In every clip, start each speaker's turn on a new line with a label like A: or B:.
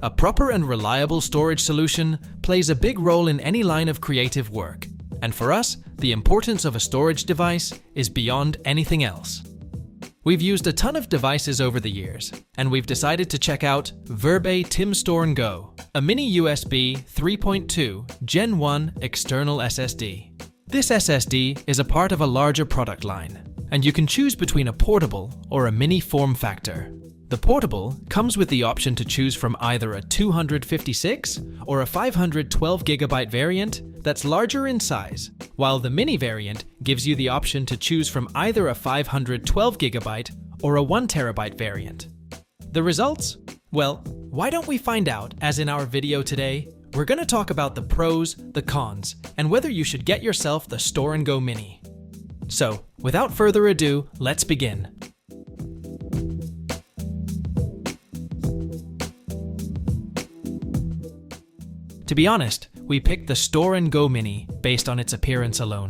A: A proper and reliable storage solution plays a big role in any line of creative work. And for us, the importance of a storage device is beyond anything else. We've used a ton of devices over the years, and we've decided to check out Verbatim Store & Go, a mini USB 3.2 Gen 1 external SSD. This SSD is a part of a larger product line, and you can choose between a portable or a mini form factor. The portable comes with the option to choose from either a 256 or a 512GB variant that's larger in size, while the mini variant gives you the option to choose from either a 512GB or a 1TB variant. The results? Well, why don't we find out, as in our video today, we're going to talk about the pros, the cons, and whether you should get yourself the Store & Go Mini. So, without further ado, let's begin. To be honest, we picked the Store & Go Mini based on its appearance alone.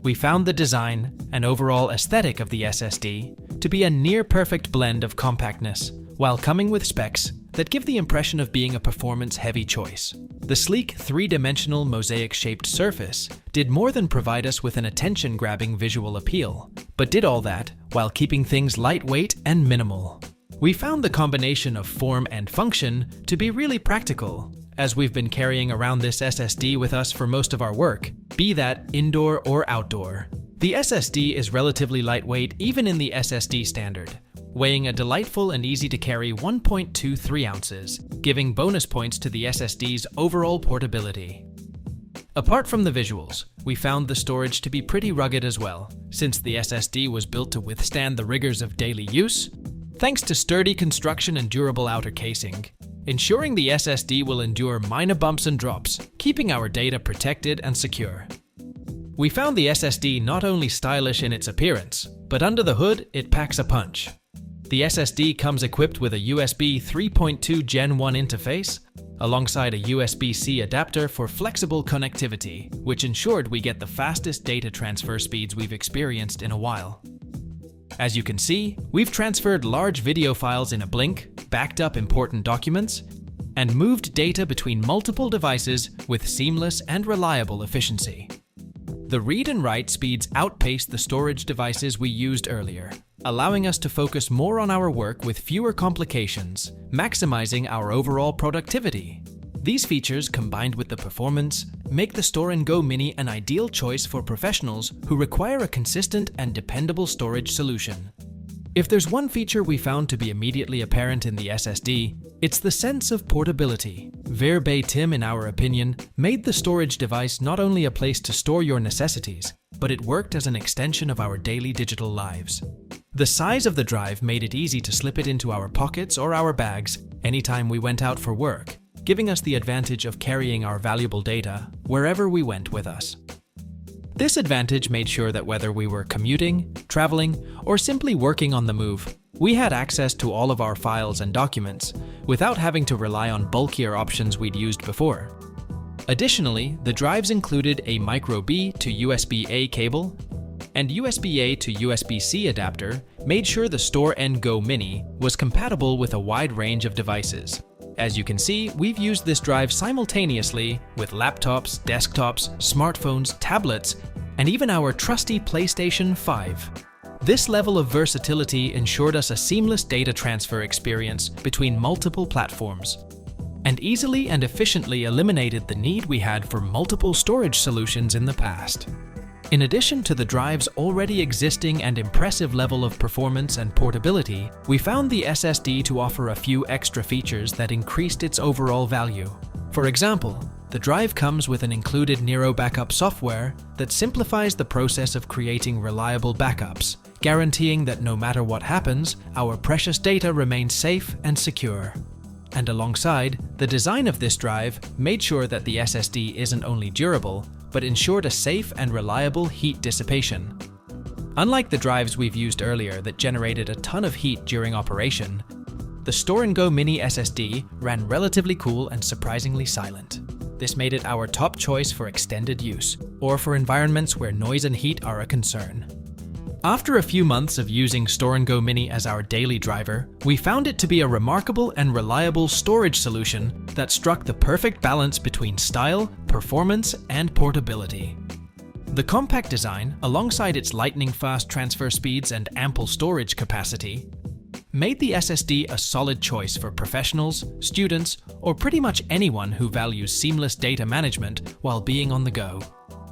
A: We found the design and overall aesthetic of the SSD to be a near-perfect blend of compactness, while coming with specs that give the impression of being a performance-heavy choice. The sleek, three-dimensional mosaic-shaped surface did more than provide us with an attention-grabbing visual appeal, but did all that while keeping things lightweight and minimal. We found the combination of form and function to be really practical, as we've been carrying around this SSD with us for most of our work, be that indoor or outdoor. The SSD is relatively lightweight even in the SSD standard, weighing a delightful and easy to carry 1.23 ounces, giving bonus points to the SSD's overall portability. Apart from the visuals, we found the storage to be pretty rugged as well, since the SSD was built to withstand the rigors of daily use, thanks to sturdy construction and durable outer casing, ensuring the SSD will endure minor bumps and drops, keeping our data protected and secure. We found the SSD not only stylish in its appearance, but under the hood, it packs a punch. The SSD comes equipped with a USB 3.2 Gen 1 interface, alongside a USB-C adapter for flexible connectivity, which ensured we get the fastest data transfer speeds we've experienced in a while. As you can see, we've transferred large video files in a blink, backed up important documents, and moved data between multiple devices with seamless and reliable efficiency. The read and write speeds outpaced the storage devices we used earlier, allowing us to focus more on our work with fewer complications, maximizing our overall productivity. These features, combined with the performance, make the Store & Go Mini an ideal choice for professionals who require a consistent and dependable storage solution. If there's one feature we found to be immediately apparent in the SSD, it's the sense of portability. Verbatim, in our opinion, made the storage device not only a place to store your necessities, but it worked as an extension of our daily digital lives. The size of the drive made it easy to slip it into our pockets or our bags anytime we went out for work, giving us the advantage of carrying our valuable data wherever we went with us. This advantage made sure that whether we were commuting, traveling, or simply working on the move, we had access to all of our files and documents without having to rely on bulkier options we'd used before. Additionally, the drives included a micro-B to USB-A cable, and USB-A to USB-C adapter made sure the Store & Go Mini was compatible with a wide range of devices. As you can see, we've used this drive simultaneously with laptops, desktops, smartphones, tablets, and even our trusty PlayStation 5. This level of versatility ensured us a seamless data transfer experience between multiple platforms, and easily and efficiently eliminated the need we had for multiple storage solutions in the past. In addition to the drive's already existing and impressive level of performance and portability, we found the SSD to offer a few extra features that increased its overall value. For example, the drive comes with an included Nero backup software that simplifies the process of creating reliable backups, guaranteeing that no matter what happens, our precious data remains safe and secure. And alongside, the design of this drive made sure that the SSD isn't only durable, but ensured a safe and reliable heat dissipation. Unlike the drives we've used earlier that generated a ton of heat during operation, the Store & Go Mini SSD ran relatively cool and surprisingly silent. This made it our top choice for extended use, or for environments where noise and heat are a concern. After a few months of using Store & Go Mini as our daily driver, we found it to be a remarkable and reliable storage solution that struck the perfect balance between style, performance, and portability. The compact design, alongside its lightning-fast transfer speeds and ample storage capacity, made the SSD a solid choice for professionals, students, or pretty much anyone who values seamless data management while being on the go.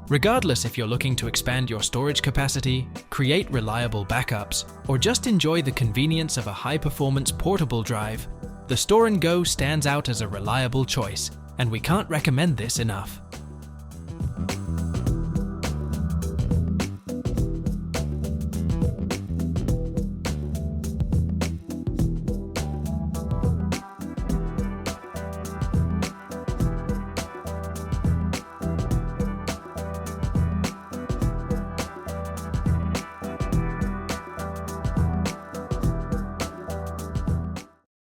A: Regardless if you're looking to expand your storage capacity, create reliable backups, or just enjoy the convenience of a high-performance portable drive, the Store & Go stands out as a reliable choice, and we can't recommend this enough.